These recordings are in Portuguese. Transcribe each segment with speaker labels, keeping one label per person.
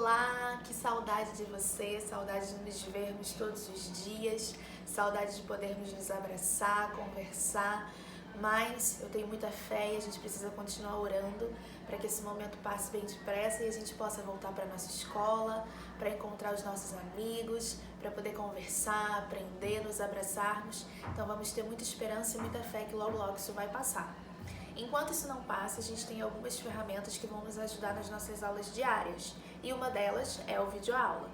Speaker 1: Olá, que saudade de você, saudade de nos vermos todos os dias, saudade de podermos nos abraçar, conversar, mas eu tenho muita fé e a gente precisa continuar orando para que esse momento passe bem depressa e a gente possa voltar para a nossa escola, para encontrar os nossos amigos, para poder conversar, aprender, nos abraçarmos. Então vamos ter muita esperança e muita fé que logo isso vai passar. Enquanto isso não passa, a gente tem algumas ferramentas que vão nos ajudar nas nossas aulas diárias. E uma delas é o videoaula.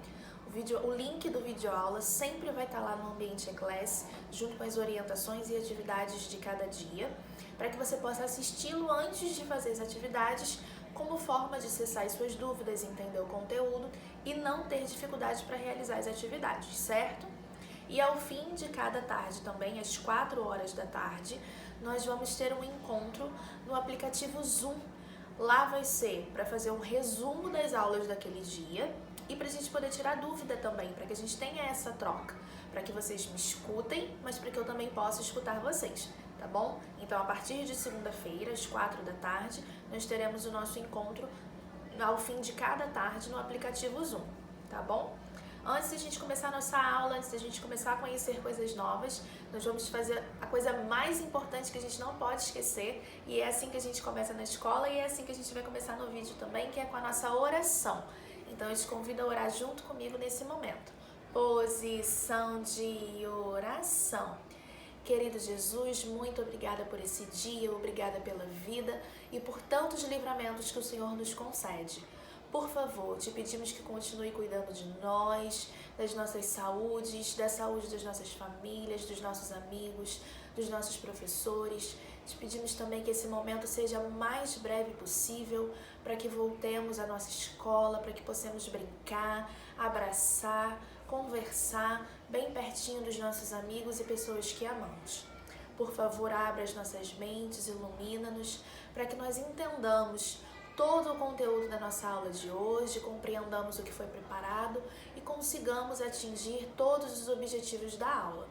Speaker 1: O link do videoaula sempre vai estar lá no Ambiente eClass, junto com as orientações e atividades de cada dia, para que você possa assisti-lo antes de fazer as atividades, como forma de cessar as suas dúvidas, entender o conteúdo e não ter dificuldade para realizar as atividades, certo? E ao fim de cada tarde também, às 4 horas da tarde, nós vamos ter um encontro no aplicativo Zoom. Lá vai ser para fazer um resumo das aulas daquele dia e para a gente poder tirar dúvida também, para que a gente tenha essa troca, para que vocês me escutem, mas para que eu também possa escutar vocês, tá bom? Então, a partir de segunda-feira, às 4 da tarde, nós teremos o nosso encontro ao fim de cada tarde no aplicativo Zoom, tá bom? Antes da gente começar a nossa aula, antes da gente começar a conhecer coisas novas, nós vamos fazer a coisa mais importante que a gente não pode esquecer, e é assim que a gente começa na escola e é assim que a gente vai começar no vídeo também, que é com a nossa oração. Então eu te convido a orar junto comigo nesse momento. Posição de oração. Querido Jesus, muito obrigada por esse dia, obrigada pela vida e por tantos livramentos que o Senhor nos concede. Por favor, te pedimos que continue cuidando de nós, das nossas saúdes, da saúde das nossas famílias, dos nossos amigos, dos nossos professores. Te pedimos também que esse momento seja o mais breve possível para que voltemos à nossa escola, para que possamos brincar, abraçar, conversar bem pertinho dos nossos amigos e pessoas que amamos. Por favor, abra as nossas mentes, ilumina-nos, para que nós entendamos todo o conteúdo da nossa aula de hoje, compreendamos o que foi preparado e consigamos atingir todos os objetivos da aula.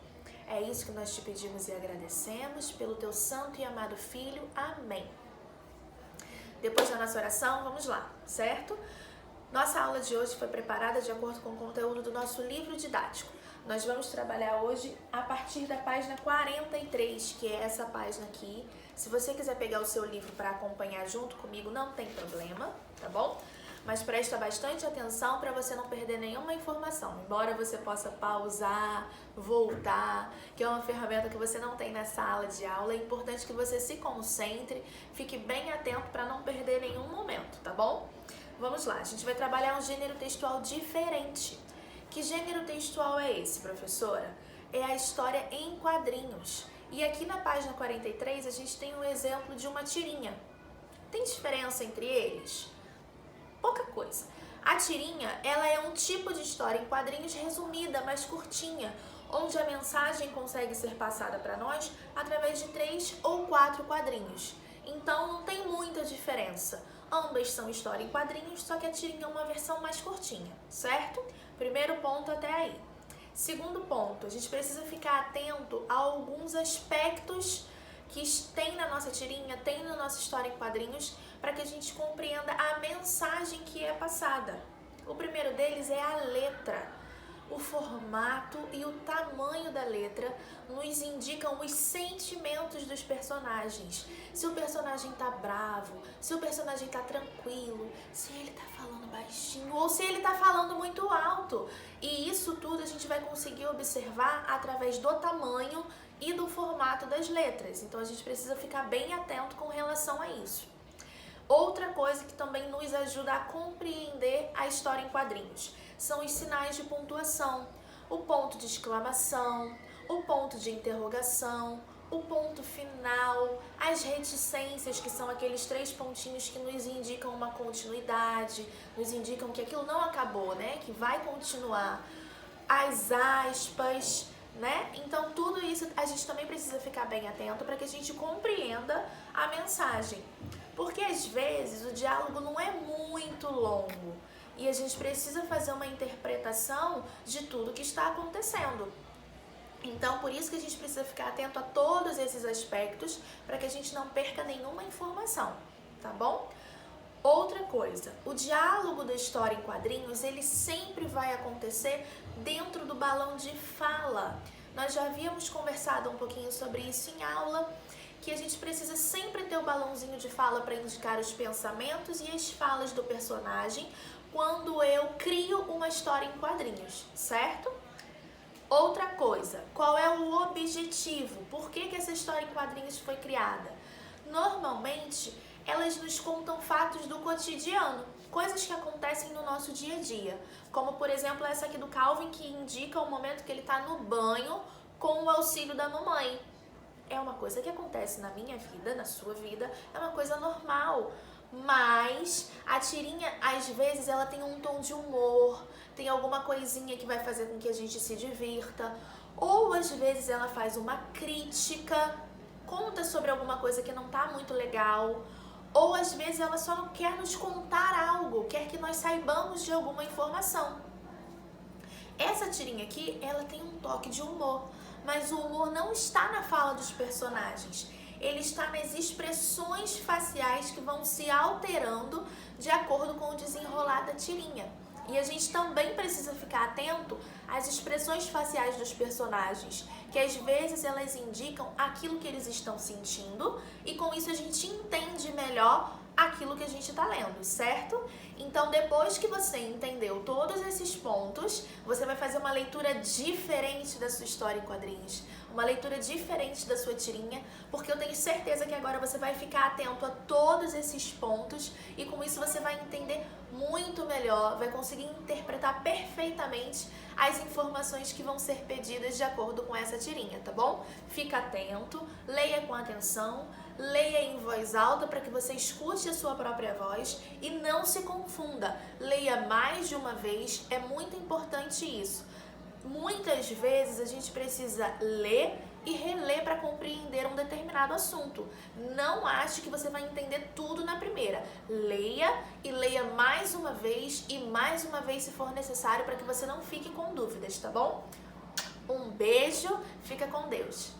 Speaker 1: É isso que nós te pedimos e agradecemos pelo teu santo e amado Filho. Amém. Depois da nossa oração, vamos lá, certo? Nossa aula de hoje foi preparada de acordo com o conteúdo do nosso livro didático. Nós vamos trabalhar hoje a partir da página 43, que é essa página aqui. Se você quiser pegar o seu livro para acompanhar junto comigo, não tem problema, tá bom? Mas presta bastante atenção para você não perder nenhuma informação. Embora você possa pausar, voltar, que é uma ferramenta que você não tem nessa sala de aula, é importante que você se concentre, fique bem atento para não perder nenhum momento, tá bom? Vamos lá, a gente vai trabalhar um gênero textual diferente. Que gênero textual é esse, professora? É a história em quadrinhos. E aqui na página 43 a gente tem um exemplo de uma tirinha. Tem diferença entre eles? Pouca coisa. A tirinha, ela é um tipo de história em quadrinhos resumida, mais curtinha, onde a mensagem consegue ser passada para nós através de 3 ou 4 quadrinhos. Então não tem muita diferença. Ambas são história em quadrinhos, só que a tirinha é uma versão mais curtinha, certo? Primeiro ponto até aí. Segundo ponto, a gente precisa ficar atento a alguns aspectos que tem na nossa tirinha, tem na nossa história em quadrinhos, para que a gente compreenda a mensagem que é passada. O primeiro deles é a letra. O formato e o tamanho da letra nos indicam os sentimentos dos personagens. Se o personagem tá bravo, se o personagem tá tranquilo, se ele tá falando baixinho ou se ele tá falando muito alto. E isso tudo a gente vai conseguir observar através do tamanho e do formato das letras. Então a gente precisa ficar bem atento com relação a isso. Outra coisa que também nos ajuda a compreender a história em quadrinhos são os sinais de pontuação, o ponto de exclamação, o ponto de interrogação, o ponto final, as reticências, que são aqueles 3 pontinhos que nos indicam uma continuidade, nos indicam que aquilo não acabou, né? Que vai continuar, as aspas, né? Então tudo isso a gente também precisa ficar bem atento para que a gente compreenda a mensagem. Porque às vezes o diálogo não é muito longo e a gente precisa fazer uma interpretação de tudo que está acontecendo. Então, por isso que a gente precisa ficar atento a todos esses aspectos para que a gente não perca nenhuma informação, tá bom? Outra coisa, o diálogo da história em quadrinhos, ele sempre vai acontecer dentro do balão de fala. Nós já havíamos conversado um pouquinho sobre isso em aula, que a gente precisa sempre ter o balãozinho de fala para indicar os pensamentos e as falas do personagem quando eu crio uma história em quadrinhos, certo? Outra coisa, qual é o objetivo? Por que essa história em quadrinhos foi criada? Normalmente, elas nos contam fatos do cotidiano, coisas que acontecem no nosso dia a dia. Como, por exemplo, essa aqui do Calvin, que indica o momento que ele está no banho com o auxílio da mamãe. É uma coisa que acontece na minha vida, na sua vida, é uma coisa normal. Mas a tirinha, às vezes, ela tem um tom de humor, tem alguma coisinha que vai fazer com que a gente se divirta. Ou, às vezes, ela faz uma crítica, conta sobre alguma coisa que não tá muito legal. Ou às vezes ela só não quer nos contar algo, quer que nós saibamos de alguma informação. Essa tirinha aqui, ela tem um toque de humor, mas o humor não está na fala dos personagens. Ele está nas expressões faciais que vão se alterando de acordo com o desenrolar da tirinha. E a gente também precisa ficar atento às expressões faciais dos personagens, que às vezes elas indicam aquilo que eles estão sentindo e com isso a gente entende melhor aquilo que a gente está lendo, certo? Então, depois que você entendeu todos esses pontos, você vai fazer uma leitura diferente da sua história em quadrinhos, uma leitura diferente da sua tirinha, porque eu tenho certeza que agora você vai ficar atento a todos esses pontos e com isso você vai entender muito melhor, vai conseguir interpretar perfeitamente as informações que vão ser pedidas de acordo com essa tirinha, tá bom? Fica atento, leia com atenção, leia em voz alta para que você escute a sua própria voz e não se confunda. Leia mais de uma vez, é muito importante isso. Muitas vezes a gente precisa ler e reler para compreender um determinado assunto. Não ache que você vai entender tudo na primeira. Leia e leia mais uma vez e mais uma vez se for necessário para que você não fique com dúvidas, tá bom? Um beijo, fica com Deus.